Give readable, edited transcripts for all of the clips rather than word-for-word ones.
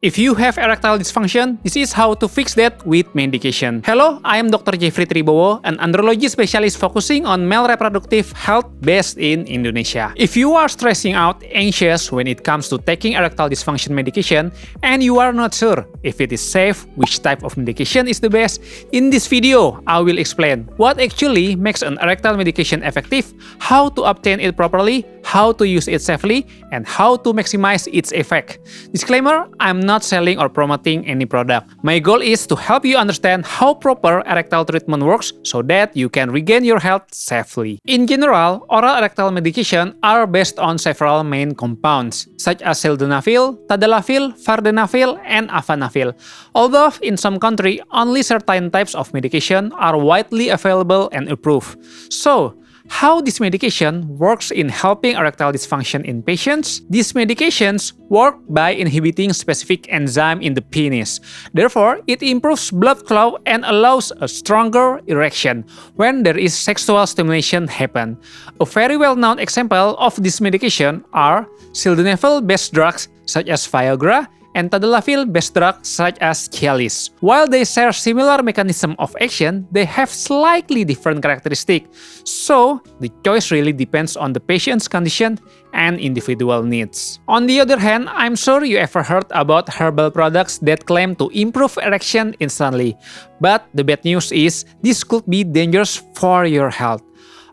If you have erectile dysfunction, this is how to fix that with medication. Hello, I am Dr. Jeffrey Tribowo, an andrology specialist focusing on male reproductive health based in Indonesia. If you are stressing out, anxious when it comes to taking erectile dysfunction medication, and you are not sure if it is safe, which type of medication is the best, in this video, I will explain what actually makes an erectile medication effective, how to obtain it properly, how to use it safely, and how to maximize its effect. Disclaimer, I'm not selling or promoting any product. My goal is to help you understand how proper erectile treatment works so that you can regain your health safely. In general, oral erectile medication are based on several main compounds, such as sildenafil, tadalafil, vardenafil, and afanafil. Although in some countries, only certain types of medication are widely available and approved. So, how this medication works in helping erectile dysfunction in patients? These medications work by inhibiting specific enzyme in the penis. Therefore, it improves blood flow and allows a stronger erection when there is sexual stimulation happen. A very well-known example of this medication are sildenafil-based drugs such as Viagra and tadalafil-based drugs such as Cialis. While they share similar mechanism of action, they have slightly different characteristics. So, the choice really depends on the patient's condition and individual needs. On the other hand, I'm sure you ever heard about herbal products that claim to improve erection instantly. But the bad news is, this could be dangerous for your health.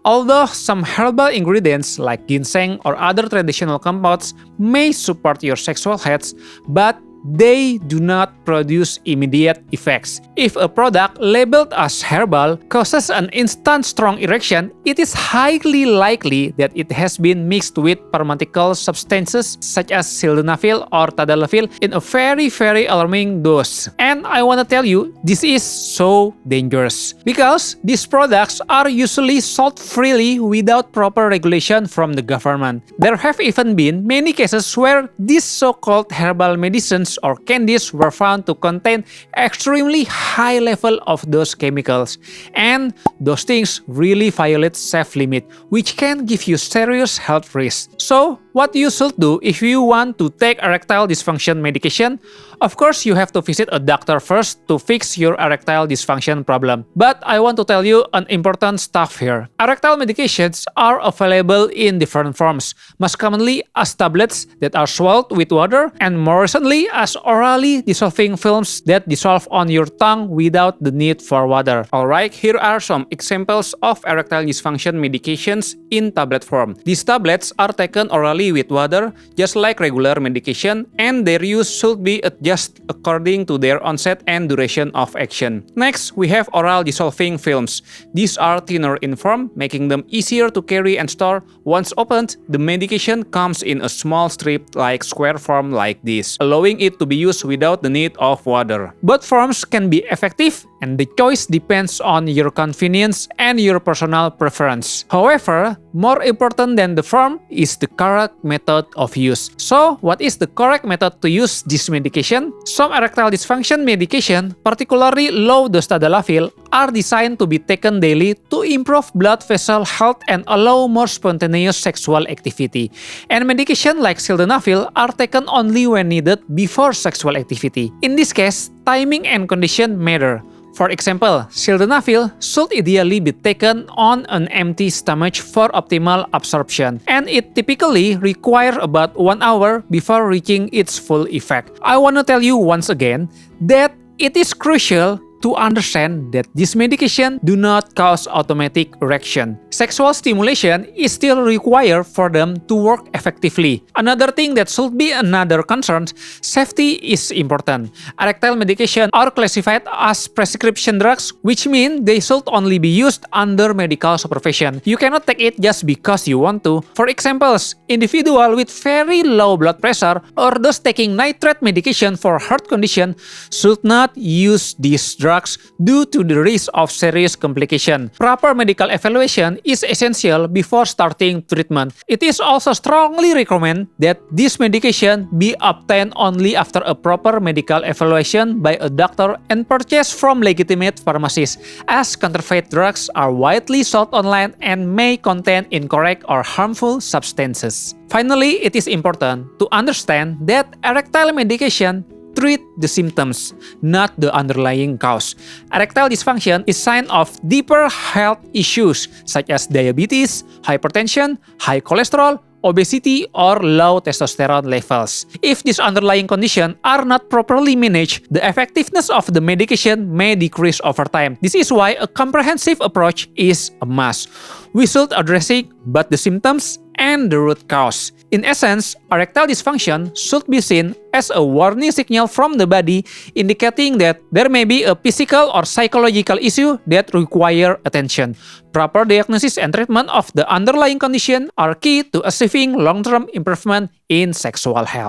Although some herbal ingredients like ginseng or other traditional compounds may support your sexual health, but they do not produce immediate effects. If a product labeled as herbal causes an instant strong erection, it is highly likely that it has been mixed with pharmaceutical substances such as sildenafil or tadalafil in a very alarming dose. And I want to tell you, this is so dangerous because these products are usually sold freely without proper regulation from the government. There have even been many cases where these so-called herbal medicines or candies were found to contain extremely high level of those chemicals, and those things really violate safe limit, which can give you serious health risks. So, what you should do if you want to take erectile dysfunction medication? Of course, you have to visit a doctor first to fix your erectile dysfunction problem. But I want to tell you an important stuff here. Erectile medications are available in different forms, most commonly as tablets that are swallowed with water, and more recently as orally dissolving films that dissolve on your tongue without the need for water. Alright, here are some examples of erectile dysfunction medications in tablet form. These tablets are taken orally with water, just like regular medication, and their use should be adjusted according to their onset and duration of action. Next, we have oral dissolving films. These are thinner in form, making them easier to carry and store. Once opened, the medication comes in a small strip-like square form like this, allowing it to be used without the need of water. Both forms can be effective, and the choice depends on your convenience and your personal preference. However, more important than the form is the correct method of use. So, what is the correct method to use this medication? Some erectile dysfunction medication, particularly low-dose tadalafil, are designed to be taken daily to improve blood vessel health and allow more spontaneous sexual activity. And medication like sildenafil are taken only when needed before sexual activity. In this case, timing and condition matter. For example, sildenafil should ideally be taken on an empty stomach for optimal absorption, and it typically requires about 1 hour before reaching its full effect. I want to tell you once again that it is crucial to understand that this medication do not cause automatic erection. Sexual stimulation is still required for them to work effectively. Another thing that should be another concern, safety is important. Erectile medication are classified as prescription drugs, which means they should only be used under medical supervision. You cannot take it just because you want to. For examples, individuals with very low blood pressure or those taking nitrate medication for heart condition should not use these drugs due to the risk of serious complication. Proper medical evaluation is essential before starting treatment. It is also strongly recommended that this medication be obtained only after a proper medical evaluation by a doctor and purchased from legitimate pharmacies, as counterfeit drugs are widely sold online and may contain incorrect or harmful substances. Finally, it is important to understand that erectile medication treat the symptoms, not the underlying cause. Erectile dysfunction is sign of deeper health issues such as diabetes, hypertension, high cholesterol, obesity, or low testosterone levels. If these underlying conditions are not properly managed, the effectiveness of the medication may decrease over time. This is why a comprehensive approach is a must. We should address both the symptoms and the root cause. In essence, erectile dysfunction should be seen as a warning signal from the body indicating that there may be a physical or psychological issue that require attention. Proper diagnosis and treatment of the underlying condition are key to achieving long-term improvement in sexual health.